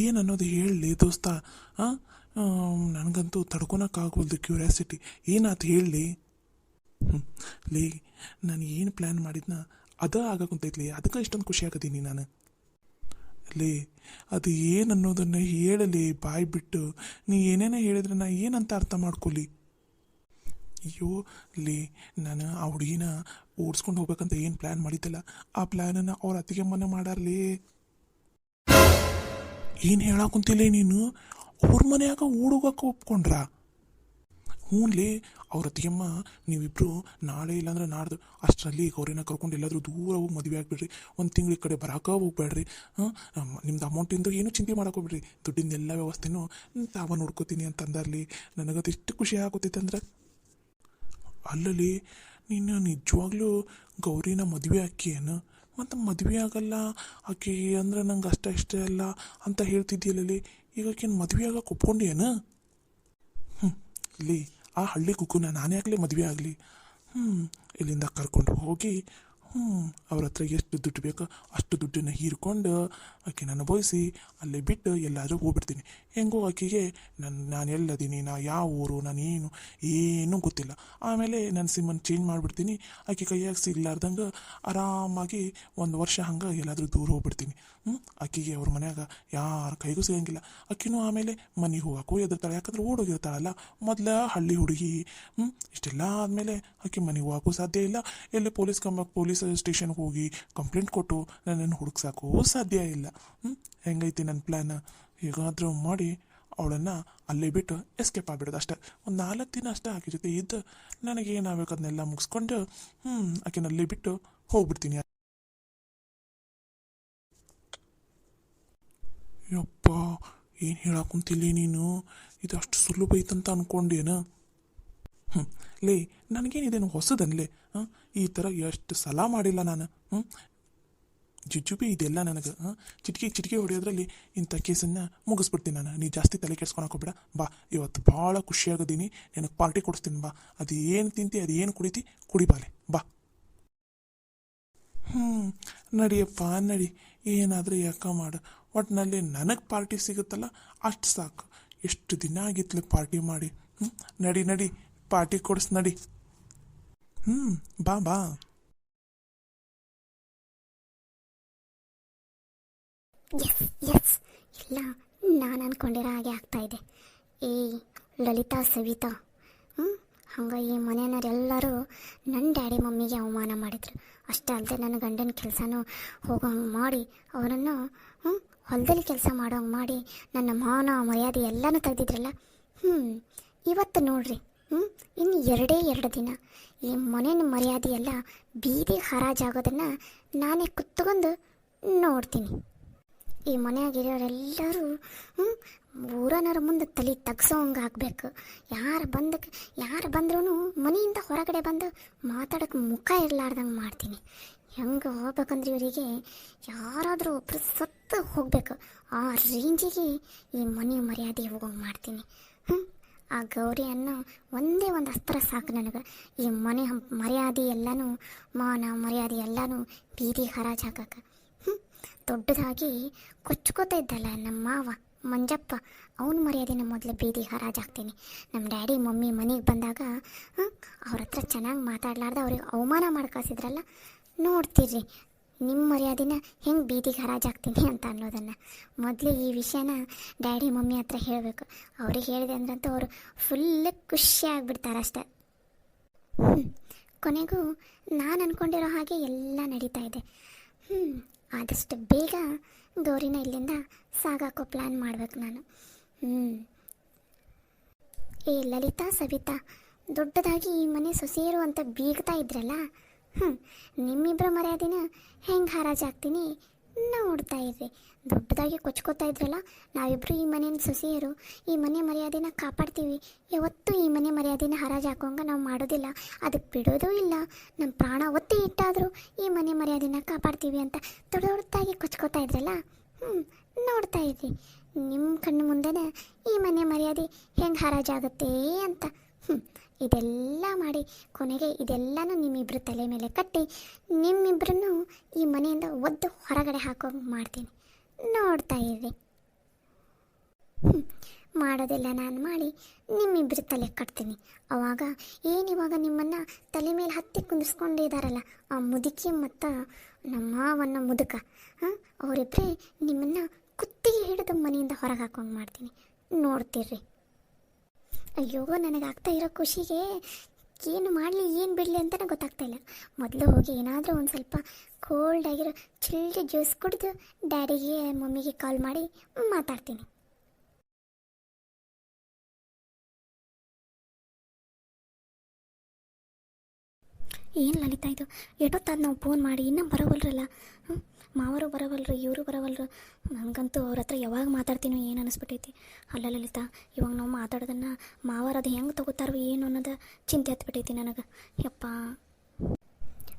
ಏನು ಅನ್ನೋದು ಹೇಳಲಿ ದೋಸ್ತ. ಹಾಂ, ನನಗಂತೂ ತಡ್ಕೊಳಕ್ಕಾಗಲ್ದು ಕ್ಯೂರಿಯಾಸಿಟಿ. ಏನಾಯ್ತು ಹೇಳಲಿ. ಲೇ, ನಾನು ಏನು ಪ್ಲ್ಯಾನ್ ಮಾಡಿದ್ನ ಅದ ಆಗಕ್ಕಂತೈತ್ಲಿ, ಅದಕ್ಕೆ ಇಷ್ಟೊಂದು ಖುಷಿ ಆಗತ್ತೀನಿ ನಾನು. ಲೇ, ಅದು ಏನು ಅನ್ನೋದನ್ನು ಹೇಳಲಿ ಬಾಯಿ ಬಿಟ್ಟು. ನೀ ಏನೇನೋ ಹೇಳಿದ್ರೆ ನಾ ಏನಂತ ಅರ್ಥ ಮಾಡ್ಕೊಲಿ. ಅಯ್ಯೋ ಲೇ, ನಾನು ಆ ಹುಡುಗಿನ ಓಡಿಸ್ಕೊಂಡು ಹೋಗ್ಬೇಕಂತ ಏನು ಪ್ಲ್ಯಾನ್ ಮಾಡಿದ್ದಲ್ಲ, ಆ ಪ್ಲ್ಯಾನನ್ನು ಅವ್ರ ಅತ್ತಿಗೆ ಮನೆ ಮಾಡಾರ್ಲಿ. ಏನು ಹೇಳಾಕುಂತಿಲ್ಲ ನೀನು? ಅವ್ರ ಮನೆಯಾಗ ಓಡೋಗಕ್ಕೆ ಒಪ್ಕೊಂಡ್ರ? ಹ್ಞೂನ್ಲೇ, ಅವ್ರ ಅತ್ತಿಗೆಮ್ಮ ನೀವಿಬ್ಬರು ನಾಳೆ ಇಲ್ಲಾಂದ್ರೆ ನಾಡ್ದು ಅಷ್ಟರಲ್ಲಿ ಗೌರಿನ ಕರ್ಕೊಂಡು ಎಲ್ಲಾದರೂ ದೂರ ಹೋಗಿ ಮದುವೆ ಆಗಿಬಿಡ್ರಿ. ಒಂದು ತಿಂಗಳ ಕಡೆ ಬರಾಕ ಹೋಗ್ಬೇಡ್ರಿ. ನಿಮ್ದು ಅಮೌಂಟಿಂದು ಏನೂ ಚಿಂತೆ ಮಾಡೋಕೋಗ್ಬಿಡ್ರಿ. ದುಡ್ಡಿಂದ ಎಲ್ಲ ವ್ಯವಸ್ಥೆನೂ ತಾವ ನೋಡ್ಕೋತೀನಿ ಅಂತಂದಾರ್ಲಿ. ನನಗದು ಎಷ್ಟು ಖುಷಿ ಆಗುತ್ತೈತೆ ಅಂದ್ರೆ. ಅಲ್ಲಲ್ಲಿ ನೀನು ನಿಜವಾಗ್ಲೂ ಗೌರಿನ ಮದುವೆ ಏನು ಮತ್ತು ಮದುವೆ ಆಗಲ್ಲ ಆಕೆ ಅಂದ್ರೆ ನಂಗೆ ಇಷ್ಟ ಅಲ್ಲ ಅಂತ ಹೇಳ್ತಿದ್ದೀಯಲ್ಲಿ. ಈಗ ಆಕೆನ ಮದುವೆ ಆಗಕ್ಕೆ ಒಪ್ಕೊಂಡೇನು? ಇಲ್ಲಿ ಆ ಹಳ್ಳಿ ಕುಕ್ಕುನ ನಾನೇ ಆಗಲಿ ಮದುವೆ ಆಗಲಿ, ಇಲ್ಲಿಂದ ಕರ್ಕೊಂಡು ಹೋಗಿ ಅವ್ರ ಹತ್ರ ಎಷ್ಟು ದುಡ್ಡು ಬೇಕೋ ಅಷ್ಟು ದುಡ್ಡನ್ನು ಹೀರ್ಕೊಂಡು ಆಕೆ ಅನುಭವಿಸಿ ಅಲ್ಲೇ ಬಿಟ್ಟು ಎಲ್ಲಾದರೂ ಹೋಗ್ಬಿಡ್ತೀನಿ. ಹೆಂಗೋ ಆಕೆಗೆ ನಾನು ಎಲ್ಲದೀನಿ, ನಾ ಯಾವ ಊರು, ನಾನು ಏನೂ ಗೊತ್ತಿಲ್ಲ. ಆಮೇಲೆ ನನ್ನ ಸಿಮ್ಮನ್ನು ಚೇಂಜ್ ಮಾಡಿಬಿಡ್ತೀನಿ. ಆಕೆ ಕೈಯಾಗ ಸಿಗ್ಲಾರ್ದಂಗೆ ಆರಾಮಾಗಿ 1 ವರ್ಷ ಹಂಗೆ ಎಲ್ಲಾದರೂ ದೂರ ಹೋಗ್ಬಿಡ್ತೀನಿ. ಆಕೆಗೆ ಅವ್ರ ಮನ್ಯಾಗ ಯಾರ ಕೈಗೂ ಸಿಗಂಗಿಲ್ಲ. ಆಕೆನೂ ಆಮೇಲೆ ಮನೆಗೆ ಹೋಗಕ್ಕೂ ಎದುರ್ತಾಳೆ, ಯಾಕಂದ್ರೆ ಓಡೋಗಿರ್ತಾಳಲ್ಲ ಮೊದಲ ಹಳ್ಳಿ ಹುಡುಗಿ. ಇಷ್ಟೆಲ್ಲ ಆದಮೇಲೆ ಆಕೆ ಮನೆಗೆ ಹೋಗೋಕ್ಕೂ ಸಾಧ್ಯ ಇಲ್ಲ. ಎಲ್ಲಿ ಪೊಲೀಸ್ ಸ್ಟೇಷನ್ಗೆ ಹೋಗಿ ಕಂಪ್ಲೇಂಟ್ ಕೊಟ್ಟು ನನ್ನನ್ನು ಹುಡುಕ್ಸಾಕೂ ಸಾಧ್ಯ ಇಲ್ಲ. ಹೆಂಗೈತಿ ನನ್ನ ಪ್ಲ್ಯಾನ್? ಹೇಗಾದರೂ ಮಾಡಿ ಅವಳನ್ನು ಅಲ್ಲೇ ಬಿಟ್ಟು ಎಸ್ಕೇಪ್ ಆಗಿಬಿಡೋದು ಅಷ್ಟೇ. ಒಂದು 4 ದಿನ ಅಷ್ಟೇ ಆಕೆ ಜೊತೆ ಇದ್ದು ನನಗೇನಾಗಬೇಕು ಅದನ್ನೆಲ್ಲ ಮುಗಿಸ್ಕೊಂಡು ಆಕೆನಲ್ಲಿ ಬಿಟ್ಟು ಹೋಗ್ಬಿಡ್ತೀನಿ. ಯಪ್ಪ, ಏನು ಹೇಳಾಕುಂತಿಲ್ಲ ನೀನು? ಇದು ಅಷ್ಟು ಸುಲಭ ಐತಂತ ಅಂದ್ಕೊಂಡೇನು? ಲೇ, ನನಗೇನಿದೇನು ಹೊಸದನ್ಲೇ? ಈ ಥರ ಎಷ್ಟು ಸಲ ಮಾಡಿಲ್ಲ ನಾನು. ಜುಜುಬಿ ಇದೆಲ್ಲ ನನಗೆ. ಚಿಟಿಕೆ ಹೊಡೆಯೋದ್ರಲ್ಲಿ ಇಂಥ ಕೇಸನ್ನು ಮುಗಿಸ್ಬಿಡ್ತೀನಿ ನಾನು. ನೀ ಜಾಸ್ತಿ ತಲೆ ಕೆಡ್ಸ್ಕೊಳಕೋಬೇಡ. ಬಾ, ಇವತ್ತು ಭಾಳ ಖುಷಿಯಾಗದೀನಿ. ನಿನಗೆ ಪಾರ್ಟಿ ಕೊಡಿಸ್ತೀನಿ. ಬಾ, ಅದು ಏನು ತಿಂತಿ, ಅದು ಏನು ಕುಡಿತಿ, ಕುಡಿಬಾಲೆ ಬಾ. ನಡಿಯಪ್ಪ ನಡಿ, ಏನಾದರೂ ಯಾಕ ಮಾಡು. ಒಟ್ಟಿನಲ್ಲಿ ನನಗೆ ಪಾರ್ಟಿ ಸಿಗುತ್ತಲ್ಲ ಅಷ್ಟು ಸಾಕು. ಎಷ್ಟು ದಿನ ಆಗಿತ್ಲೆ ಪಾರ್ಟಿ ಮಾಡಿ. ನಡಿ ಪಾರ್ಟಿ ಕೊಡಿಸ್ ನಡಿ. ಬಾ ಬಾ. ಎಸ್ ಇಲ್ಲ, ನಾನು ಅಂದ್ಕೊಂಡಿರೋ ಹಾಗೆ ಆಗ್ತಾಯಿದೆ. ಲಲಿತಾ ಸವಿತಾ ಹಂಗೆ ಈ ಮನೆಯವರೆಲ್ಲರೂ ನನ್ನ ಡ್ಯಾಡಿ ಮಮ್ಮಿಗೆ ಅವಮಾನ ಮಾಡಿದರು. ಅಷ್ಟೇ ಅಲ್ಲದೆ ನನ್ನ ಗಂಡನ ಕೆಲಸನೂ ಹೋಗೋಂಗೆ ಮಾಡಿ, ಅವರನ್ನು ಹೊಲದಲ್ಲಿ ಕೆಲಸ ಮಾಡೋಂಗೆ ಮಾಡಿ, ನನ್ನ ಮಾನ ಮರ್ಯಾದೆ ಎಲ್ಲನೂ ತೆಗೆದಿದ್ರಲ್ಲ. ಇವತ್ತು ನೋಡ್ರಿ, ಇನ್ನು 2 ದಿನ ಈ ಮನೆಯ ಮರ್ಯಾದೆ ಎಲ್ಲ ಬೀದಿಗೆ ಹರಾಜಾಗೋದನ್ನು ನಾನೇ ಕುತ್ಕೊಂಡು ನೋಡ್ತೀನಿ. ಈ ಮನೆಯಾಗಿರೋರೆಲ್ಲರೂ ಊರನರ ಮುಂದೆ ತಲೆ ತಗ್ಸೋಂಗೆ ಆಗಬೇಕು. ಯಾರು ಬಂದ್ರೂ ಮನೆಯಿಂದ ಹೊರಗಡೆ ಬಂದು ಮಾತಾಡೋಕ್ಕೆ ಮುಖ ಇರಲಾರ್ದಂಗೆ ಮಾಡ್ತೀನಿ. ಹೆಂಗೆ ಹೋಗ್ಬೇಕಂದ್ರೆ ಇವರಿಗೆ ಯಾರಾದರೂ ಒಬ್ಬರು ಸತ್ತು ಹೋಗಬೇಕು, ಆ ರೇಂಜಿಗೆ ಈ ಮನೆ ಮರ್ಯಾದೆ ಹೋಗೋಂಗೆ ಮಾಡ್ತೀನಿ. ಆ ಗೌರಿ ಅನ್ನೋ ಒಂದೇ ಒಂದು ಅಸ್ತ್ರ ಸಾಕು ನನಗೆ. ಈ ಮನೆ ಮರ್ಯಾದೆ ಎಲ್ಲನೂ, ಮಾನ ಮರ್ಯಾದೆ ಎಲ್ಲನೂ ಬೀದಿ ಹರಾಜು ಹಾಕಕ್ಕೆ. ದೊಡ್ಡದಾಗಿ ಕೊಚ್ಕೋತಾ ಇದ್ದಲ್ಲ ನಮ್ಮ ಮಾವ ಮಂಜಪ್ಪ, ಅವನ ಮರ್ಯಾದೆನ ಮೊದಲು ಬೀದಿ ಹರಾಜಾಗ್ತೀನಿ. ನಮ್ಮ ಡ್ಯಾಡಿ ಮಮ್ಮಿ ಮನೆಗೆ ಬಂದಾಗ ಅವ್ರ ಹತ್ರ ಚೆನ್ನಾಗಿ ಮಾತಾಡಲಾರ್ದೆ ಅವ್ರಿಗೆ ಅವಮಾನ ಮಾಡ್ಕಳಿಸಿದ್ರಲ್ಲ, ನೋಡ್ತೀರಿ ನಿಮ್ಮ ಮರ್ಯಾದೆನ ಹೆಂಗೆ ಬೀದಿಗೆ ಹರಾಜಾಗ್ತೀನಿ ಅಂತ ಅನ್ನೋದನ್ನು. ಮೊದಲು ಈ ವಿಷಯನ ಡ್ಯಾಡಿ ಮಮ್ಮಿ ಹತ್ರ ಹೇಳಬೇಕು. ಅವ್ರಿಗೆ ಹೇಳಿದೆ ಅಂದ್ರಂತೂ ಅವರು ಫುಲ್ ಖುಷಿ ಆಗಿಬಿಡ್ತಾರೆ ಅಷ್ಟೆ. ಕೊನೆಗೂ ನಾನು ಅಂದ್ಕೊಂಡಿರೋ ಹಾಗೆ ಎಲ್ಲ ನಡೀತಾ ಇದೆ. ಆದಷ್ಟು ಬೇಗ ಗೌರಿನ ಇಲ್ಲಿಂದ ಸಾಗಾಕೋ ಪ್ಲ್ಯಾನ್ ಮಾಡ್ಬೇಕು ನಾನು. ಲಲಿತಾ ಸವಿತಾ ದೊಡ್ಡದಾಗಿ ಈ ಮನೆ ಸೊಸೆಯರು ಅಂತ ಬೀಗ್ತಾ ಇದ್ರಲ್ಲ, ನಿಮ್ಮಿಬ್ಬರ ಮರ್ಯಾದೆನ ಹೆಂಗೆ ಹರಾಜಾಗ್ತೀನಿ ನೋಡ್ತಾ ಇರ್ರಿ. ದೊಡ್ಡದಾಗಿ ಕೊಚ್ಕೋತಾ ಇದ್ರಲ್ಲ, ನಾವಿಬ್ಬರು ಈ ಮನೆಯ ಸೊಸೆಯರು, ಈ ಮನೆ ಮರ್ಯಾದೆನ ಕಾಪಾಡ್ತೀವಿ, ಯಾವತ್ತೂ ಈ ಮನೆ ಮರ್ಯಾದೆನ ಹರಾಜು ಹಾಕೋಂಗೆ ನಾವು ಮಾಡೋದಿಲ್ಲ, ಅದಕ್ಕೆ ಬಿಡೋದೂ ಇಲ್ಲ, ನಮ್ಮ ಪ್ರಾಣ ಒತ್ತಿ ಇಟ್ಟಾದರೂ ಈ ಮನೆ ಮರ್ಯಾದೆನ ಕಾಪಾಡ್ತೀವಿ ಅಂತ ದೊಡ್ಡದಾಗಿ ಕೊಚ್ಕೋತಾ ಇದ್ರಲ್ಲ, ನೋಡ್ತಾ ಇದ್ರಿ ನಿಮ್ಮ ಕಣ್ಣು ಮುಂದೆನೇ ಈ ಮನೆ ಮರ್ಯಾದೆ ಹೆಂಗೆ ಹರಾಜಾಗುತ್ತೆ ಅಂತ. ಇದೆಲ್ಲ ಮಾಡಿ ಕೊನೆಗೆ ಇದೆಲ್ಲನೂ ನಿಮ್ಮಿಬ್ಬರು ತಲೆ ಮೇಲೆ ಕಟ್ಟಿ ನಿಮ್ಮಿಬ್ಬರನ್ನು ಈ ಮನೆಯಿಂದ ಒದ್ದು ಹೊರಗಡೆ ಹಾಕೋಂಗೆ ಮಾಡ್ತೀನಿ. ನೋಡ್ತಾ ಇರ್ರಿ. ಮಾಡೋದೆಲ್ಲ ನಾನು ಮಾಡಿ ನಿಮ್ಮಿಬ್ಬರು ತಲೆ ಕಟ್ತೀನಿ. ಅವಾಗ ಏನಿವಾಗ ನಿಮ್ಮನ್ನು ತಲೆ ಮೇಲೆ ಹತ್ತಿ ಕುಂದಿಸ್ಕೊಂಡಿದ್ದಾರಲ್ಲ ಆ ಮುದುಕಿ ಮತ್ತು ನಮ್ಮ ಮಾವನ್ನ ಮುದುಕ, ಅವರಿಬ್ಬರೇ ನಿಮ್ಮನ್ನು ಕುತ್ತಿಗೆ ಹಿಡಿದು ಮನೆಯಿಂದ ಹೊರಗೆ ಹಾಕೊಂಡು ಮಾಡ್ತೀನಿ, ನೋಡ್ತೀರ್ರಿ. ಅಯ್ಯೋ, ನನಗಾಗ್ತಾ ಇರೋ ಖುಷಿಗೆ ಏನು ಮಾಡಲಿ ಏನು ಬಿಡಲಿ ಅಂತಲೇ ಗೊತ್ತಾಗ್ತಾ ಇಲ್ಲ. ಮೊದಲು ಹೋಗಿ ಏನಾದರೂ ಒಂದು ಸ್ವಲ್ಪ ಕೋಲ್ಡ್ ಆಗಿರೋ ಚಿಲ್ಡ್ ಜ್ಯೂಸ್ ಕುಡಿದು ಡ್ಯಾಡಿಗೆ ಮಮ್ಮಿಗೆ ಕಾಲ್ ಮಾಡಿ ಮಾತಾಡ್ತೀನಿ. ಏನು ಲಲಿತಾ ಇದು, ಎಷ್ಟೊತ್ತಾದ ನಾವು ಫೋನ್ ಮಾಡಿ ಇನ್ನೂ ಬರೋವಲ್ರಲ್ಲ. ಮಾವರು ಬರೋವಲ್ರು, ಇವರು ಬರೋವಲ್ರು. ನನಗಂತೂ ಅವ್ರ ಹತ್ರ ಯಾವಾಗ ಮಾತಾಡ್ತೀನೋ ಏನು ಅನಿಸ್ಬಿಟ್ಟೈತಿ. ಅಲ್ಲ ಲಲಿತಾ, ಇವಾಗ ನಾವು ಮಾತಾಡೋದನ್ನು ಮಾವರು ಅದು ಹೆಂಗೆ ತಗೋತಾರೋ ಏನು ಅನ್ನೋದು ಚಿಂತೆ ಹತ್ಬಿಟ್ಟೈತಿ ನನಗೆ. ಯಪ್ಪ,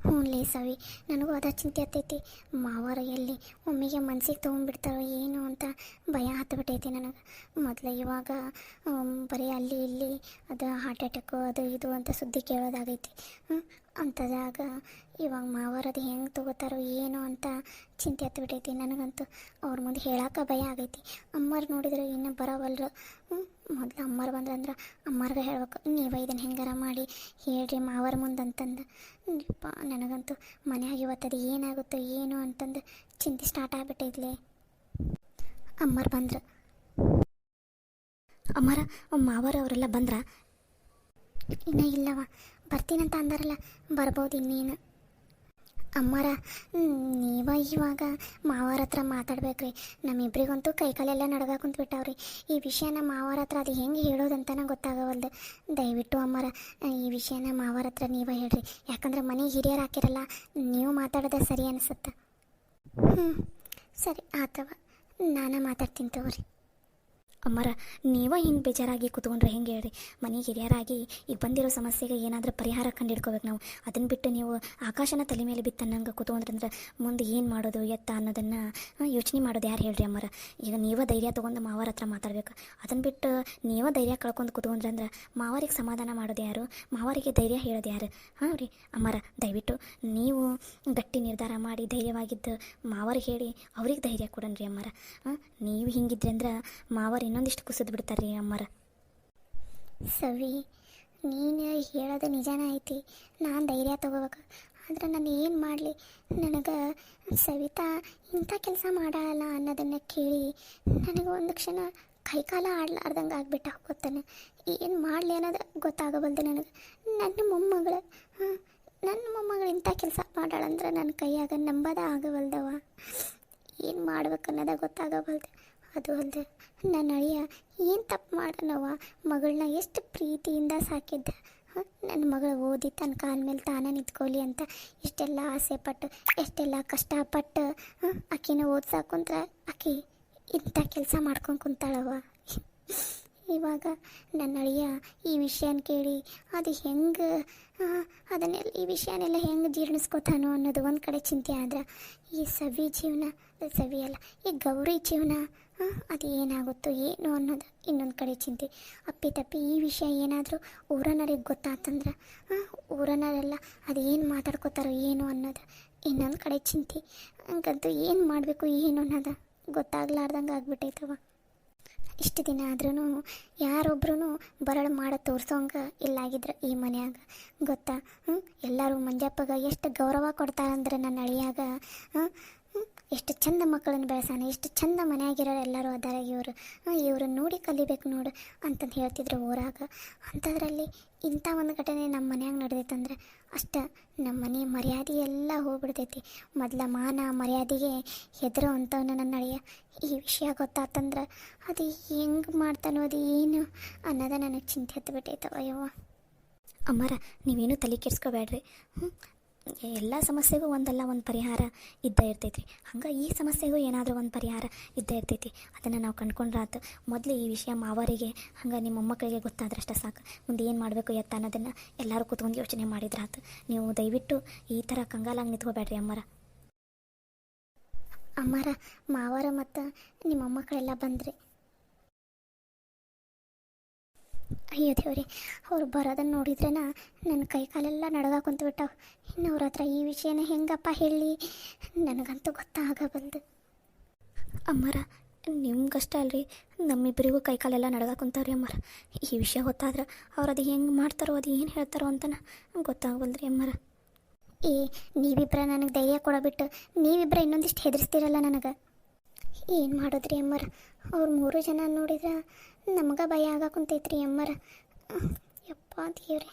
ಹ್ಞೂ ಸವಿ, ನನಗೂ ಅದ ಚಿಂತೆ ಹತ್ತೈತಿ. ಮಾವಾರ ಎಲ್ಲಿ ಒಮ್ಮೆಗೆ ಮನ್ಸಿಗೆ ತೊಗೊಂಡ್ಬಿಡ್ತಾರೋ ಏನು ಅಂತ ಭಯ ಹತ್ಬಿಟ್ಟೈತಿ ನನಗೆ. ಮೊದಲು ಇವಾಗ ಬರೀ ಅಲ್ಲಿ ಇಲ್ಲಿ ಅದು ಹಾರ್ಟ್ ಅಟ್ಯಾಕು ಅದು ಇದು ಅಂತ ಸುದ್ದಿ ಕೇಳೋದಾಗೈತಿ. ಅಂಥದಾಗ ಇವಾಗ ಮಾವಾರದು ಹೆಂಗೆ ತೊಗೋತಾರೋ ಏನು ಅಂತ ಚಿಂತೆ ಹತ್ಬಿಟ್ಟೈತಿ ನನಗಂತೂ. ಅವ್ರ ಮುಂದೆ ಹೇಳೋಕೆ ಭಯ ಆಗೈತಿ. ಅಮ್ಮರು ನೋಡಿದ್ರೆ ಇನ್ನೂ ಬರೋವಲ್ರು. ಮೊದಲು ಅಮ್ಮರು ಬಂದ್ರಂದ್ರೆ ಅಮ್ಮರ್ಗೆ ಹೇಳ್ಬೇಕು, ನೀವು ಇದನ್ನು ಹೆಂಗಾರ ಮಾಡಿ ಹೇಳ್ರಿ ಮಾವರ ಮುಂದೆ ಅಂತಂದು. ನನಗಂತೂ ಮನೆಯಾಗ ಇವತ್ತದು ಏನಾಗುತ್ತೋ ಏನು ಅಂತಂದು ಚಿಂತೆ ಸ್ಟಾರ್ಟ್ ಆಗಿಬಿಟ್ಟೈತ್ಲೆ. ಅಮ್ಮರು ಬಂದ್ರು. ಅಮ್ಮರ ಮಾವರ ಅವರೆಲ್ಲ ಬಂದ್ರ? ಇನ್ನೂ ಇಲ್ಲವ, ಬರ್ತೀನಂತ ಅಂದಾರಲ್ಲ, ಬರ್ಬೋದು ಇನ್ನೇನು. ಅಮ್ಮರ, ನೀವ ಇವಾಗ ಮಾವರ ಹತ್ರ ಮಾತಾಡ್ಬೇಕ್ರಿ. ನಮ್ಮಿಬ್ರಿಗಂತೂ ಕೈಕಾಲೆಲ್ಲ ನಡ್ಗ ಕುಂತ್ಬಿಟ್ಟಾವ್ರಿ. ಈ ವಿಷಯನ ಮಾವರ ಹತ್ರ ಅದು ಹೆಂಗೆ ಹೇಳೋದಂತನ ಗೊತ್ತಾಗವಲ್ದು. ದಯವಿಟ್ಟು ಅಮ್ಮರ, ಈ ವಿಷಯನ ಮಾವರ ಹತ್ರ ನೀವೇ ಹೇಳ್ರಿ. ಯಾಕಂದ್ರೆ ಮನೆಗೆ ಹಿರಿಯರು ಹಾಕಿರಲ್ಲ, ನೀವು ಮಾತಾಡೋದು ಸರಿ ಅನಿಸುತ್ತೆ. ಸರಿ ಆತವ, ನಾನು ಮಾತಾಡ್ತೀನಿ ತಗೋರಿ. ಅಮ್ಮರ, ನೀವೇ ಹಿಂಗೆ ಬೇಜಾರಾಗಿ ಕೂತ್ಕೊಂಡ್ರೆ ಹೆಂಗೆ ಹೇಳ್ರಿ? ಮನೆಗೆ ಹಿರಿಯರಾಗಿ ಈಗ ಬಂದಿರೋ ಸಮಸ್ಯೆಗೆ ಏನಾದರೂ ಪರಿಹಾರ ಕಂಡುಹಿಡ್ಕೋಬೇಕು ನಾವು. ಅದನ್ನು ಬಿಟ್ಟು ನೀವು ಆಕಾಶನ ತಲೆ ಮೇಲೆ ಬಿತ್ತನ್ನಂಗೆ ಕೂತ್ಕೊಂಡ್ರಂದ್ರೆ ಮುಂದೆ ಏನು ಮಾಡೋದು ಎತ್ತ ಅನ್ನೋದನ್ನು ಯೋಚನೆ ಮಾಡೋದು ಯಾರು ಹೇಳ್ರಿ ಅಮ್ಮರ? ಈಗ ನೀವೇ ಧೈರ್ಯ ತೊಗೊಂಡು ಮಾವರ ಹತ್ರ ಮಾತಾಡ್ಬೇಕು. ಅದನ್ನು ಬಿಟ್ಟು ನೀವೇ ಧೈರ್ಯ ಕಳ್ಕೊಂಡು ಕೂತ್ಕೊಂಡ್ರಂದ್ರೆ ಮಾವರಿಗೆ ಸಮಾಧಾನ ಮಾಡೋದು ಯಾರು? ಮಾವರಿಗೆ ಧೈರ್ಯ ಹೇಳೋದು ಯಾರು? ಹಾಂ ರೀ ಅಮ್ಮರ, ದಯವಿಟ್ಟು ನೀವು ಗಟ್ಟಿ ನಿರ್ಧಾರ ಮಾಡಿ ಧೈರ್ಯವಾಗಿದ್ದು ಮಾವರಿಗೆ ಹೇಳಿ ಅವ್ರಿಗೆ ಧೈರ್ಯ ಕೊಡನ್ರಿ ಅಮ್ಮರ. ನೀವು ಹಿಂಗಿದ್ರಿ ಅಂದ್ರೆ ಮಾವರು ಇನ್ನೊಂದಿಷ್ಟು ಕುಸಿದು ಬಿಡ್ತಾರೆ ರೀ ಅಮ್ಮರ. ಸವಿ, ನೀನು ಹೇಳೋದು ನಿಜಾನ ಐತಿ. ನಾನು ಧೈರ್ಯ ತೊಗೋಬೇಕು. ಆದರೆ ನಾನು ಏನು ಮಾಡಲಿ? ನನಗೆ ಸವಿತಾ ಇಂಥ ಕೆಲಸ ಮಾಡಲ್ಲ ಅನ್ನೋದನ್ನು ಕೇಳಿ ನನಗೆ ಒಂದು ಕ್ಷಣ ಕೈಕಾಲ ಆಡ್ಲಾರ್ದಂಗೆ ಆಗ್ಬಿಟ್ಟು ಹೋಗ್ತಾನೆ. ಏನು ಮಾಡಲಿ ಅನ್ನೋದು ಗೊತ್ತಾಗಬಲ್ದು ನನಗೆ. ನನ್ನ ಮೊಮ್ಮಗಳು ಇಂಥ ಕೆಲಸ ಮಾಡಾಳಂದ್ರೆ ನನ್ನ ಕೈಯಾಗ ನಂಬೋದ ಆಗವಲ್ದವ. ಏನು ಮಾಡ್ಬೇಕು ಅನ್ನೋದ ಗೊತ್ತಾಗಬಲ್ದು. ಅದು ಅಲ್ಲದೆ ನನ್ನ ಅಳಿಯ ಏನು ತಪ್ಪು ಮಾಡೋಣವ? ಮಗಳನ್ನ ಎಷ್ಟು ಪ್ರೀತಿಯಿಂದ ಸಾಕಿದ್ದ. ನನ್ನ ಮಗಳು ಓದಿ ತನ್ನ ಕಾಲ ಮೇಲೆ ತಾನೇ ನಿಂತ್ಕೊಳ್ಳಿ ಅಂತ ಇಷ್ಟೆಲ್ಲ ಆಸೆ ಪಟ್ಟು ಎಷ್ಟೆಲ್ಲ ಕಷ್ಟಪಟ್ಟು ಆಕಿನ ಓದ್ಸಾಕೊಂಡ್ರೆ ಆಕಿ ಇಂಥ ಕೆಲಸ ಮಾಡ್ಕೊಂಡು ಕುಂತಾಳವ. ಇವಾಗ ನನ್ನ ಅಳಿಯ ಈ ವಿಷಯನ ಕೇಳಿ ಅದು ಹೆಂಗೆ ಈ ವಿಷಯನೆಲ್ಲ ಹೆಂಗೆ ಜೀರ್ಣಿಸ್ಕೋತಾನೋ ಅನ್ನೋದು ಒಂದು ಕಡೆ ಚಿಂತೆ ಆದ್ರೆ, ಈ ಸವಿ ಅಲ್ಲ ಈ ಗೌರಿ ಜೀವನ ಅದು ಏನಾಗುತ್ತೋ ಏನು ಅನ್ನೋದು ಇನ್ನೊಂದು ಕಡೆ ಚಿಂತೆ. ಅಪ್ಪಿತಪ್ಪಿ ಈ ವಿಷಯ ಏನಾದರೂ ಊರನರಿಗೆ ಗೊತ್ತಾತಂದ್ರೆ ಊರನರೆಲ್ಲ ಅದು ಏನು ಮಾತಾಡ್ಕೋತಾರೋ ಏನು ಅನ್ನೋದು ಇನ್ನೊಂದು ಕಡೆ ಚಿಂತೆ. ಹಂಗಂತೂ ಏನು ಮಾಡಬೇಕು ಏನು ಅನ್ನೋದು ಗೊತ್ತಾಗ್ಲಾರ್ದಂಗೆ ಆಗ್ಬಿಟ್ಟೈತವ. ಇಷ್ಟು ದಿನ ಆದ್ರೂ ಯಾರೊಬ್ಬರೂ ಬರಳು ಮಾಡಿ ತೋರಿಸೋಂಗೆ ಇಲ್ಲಾಗಿದ್ರು ಈ ಮನೆಯಾಗ, ಗೊತ್ತಾ? ಎಲ್ಲರೂ ಮಂಜಪ್ಪಗೆ ಎಷ್ಟು ಗೌರವ ಕೊಡ್ತಾರಂದ್ರೆ ನನ್ನ ಅಳಿಯಾಗ ಎಷ್ಟು ಚಂದ ಮಕ್ಕಳನ್ನು ಬೆಳೆಸಾನ, ಎಷ್ಟು ಚಂದ ಮನೆಯಾಗಿರೋರು ಎಲ್ಲರೂ ಅದಾರ ಇವರು ನೋಡಿ ಕಲಿಬೇಕು ನೋಡು ಅಂತಂದು ಹೇಳ್ತಿದ್ರು ಊರಾಗ. ಅಂಥದ್ರಲ್ಲಿ ಇಂಥ ಒಂದು ಘಟನೆ ನಮ್ಮ ಮನ್ಯಾಗ ನಡೆದೈತಂದ್ರೆ ಅಷ್ಟು ನಮ್ಮ ಮನೆ ಮರ್ಯಾದೆ ಎಲ್ಲ ಹೋಗ್ಬಿಡ್ತೈತಿ. ಮೊದಲ ಮಾನ ಮರ್ಯಾದೆಗೆ ಹೆದರೋ ಅಂಥವನ್ನ ನನ್ನ ಅಳಿಯ ಈ ವಿಷಯ ಗೊತ್ತಾತಂದ್ರೆ ಅದು ಹೆಂಗೆ ಮಾಡ್ತಾನೋ ಅದು ಏನು ಅನ್ನೋದ ನನಗೆ ಚಿಂತೆ ಹತ್ಬಿಟ್ಟೈತವ. ಯವ್ವ ಅಮ್ಮರ, ನೀವೇನು ತಲೆ ಕೆಡ್ಸ್ಕೋಬೇಡ್ರಿ. ಎಲ್ಲ ಸಮಸ್ಯೆಗೂ ಒಂದಲ್ಲ ಒಂದು ಪರಿಹಾರ ಇದ್ದೇ ಇರ್ತೈತಿ. ಹಂಗೆ ಈ ಸಮಸ್ಯೆಗೂ ಏನಾದರೂ ಒಂದು ಪರಿಹಾರ ಇದ್ದೇ ಇರ್ತೈತಿ. ಅದನ್ನು ನಾವು ಕಂಡ್ಕೊಂಡ್ರಾತು. ಮೊದಲು ಈ ವಿಷಯ ಮಾವರಿಗೆ ಹಂಗೆ ನಿಮ್ಮ ಮೊಮ್ಮಕ್ಕಳಿಗೆ ಗೊತ್ತಾದ್ರಷ್ಟೇ ಸಾಕು. ಮುಂದೆ ಏನು ಮಾಡಬೇಕು ಎತ್ತ ಅನ್ನೋದನ್ನು ಎಲ್ಲರೂ ಕೂತ್ಕೊಂಡು ಯೋಚನೆ ಮಾಡಿದ್ರಾತು. ನೀವು ದಯವಿಟ್ಟು ಈ ಥರ ಕಂಗಾಲಾಗಿ ನಿಂತ್ಕೋಬೇಡ್ರಿ ಅಮ್ಮರ. ಅಮ್ಮರ, ಮಾವರ ಮತ್ತು ನಿಮ್ಮ ಮೊಮ್ಮಕ್ಕಳೆಲ್ಲ ಬಂದ್ರಿ. ಅಯ್ಯೋ ದೇವ್ರಿ, ಅವ್ರು ಬರೋದನ್ನು ನೋಡಿದ್ರೆ ನನ್ನ ಕೈ ಕಾಲೆಲ್ಲ ನಡ್ಗ ಕುಂತ್ಬಿಟ್ಟಾವ. ಇನ್ನು ಅವ್ರ ಹತ್ರ ಈ ವಿಷಯನ ಹೆಂಗಪ್ಪ ಹೇಳಿ? ನನಗಂತೂ ಗೊತ್ತಾಗಬಲ್ದು. ಅಮ್ಮರ, ನಿಮ್ಗಷ್ಟ ಅಲ್ರಿ, ನಮ್ಮಿಬ್ಬರಿಗೂ ಕೈಕಾಲೆಲ್ಲ ನಡ್ಗಾಕೊಂತಾವ್ರಿ ಅಮ್ಮರ. ಈ ವಿಷಯ ಗೊತ್ತಾದ್ರೆ ಅವ್ರು ಅದು ಹೆಂಗೆ ಮಾಡ್ತಾರೋ, ಅದು ಏನು ಹೇಳ್ತಾರೋ ಅಂತನ ಗೊತ್ತಾಗವಲ್ರಿ ಅಮ್ಮರ. ನೀವಿಬ್ಬರ ನನಗೆ ಧೈರ್ಯ ಕೊಡಬಿಟ್ಟು ನೀವಿಬ್ಬರ ಇನ್ನೊಂದಿಷ್ಟು ಹೆದರ್ಸ್ತೀರಲ್ಲ ನನಗೆ. ಏನು ಮಾಡೋದ್ರಿ ಅಮ್ಮರ, ಅವ್ರು 3 ಜನ ನೋಡಿದ್ರೆ ನಮಗೆ ಭಯ ಆಗಾಕುಂತೈತ್ರಿ ಅಮ್ಮರ. ಯಪ್ಪ ದೇವ್ರಿ.